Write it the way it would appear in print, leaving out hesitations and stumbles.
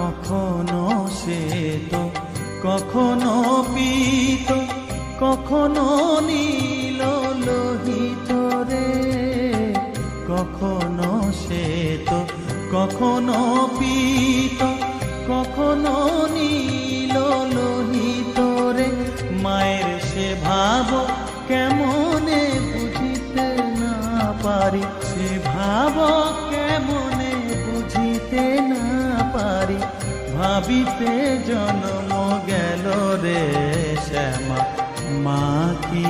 কখনো শ্বেত কখনো পীত কখনো নীল লোহিত রে, কখনো শ্বেত কখনো পীত কখনো নীল লোহিত রে। মায়ের সে ভাব কেমনে বুঝিতে না পারি, সে ভাব কেমনে বুঝিতে না পারি। ভাবিতে জন্ম গেল রে শ্যামা, মা কি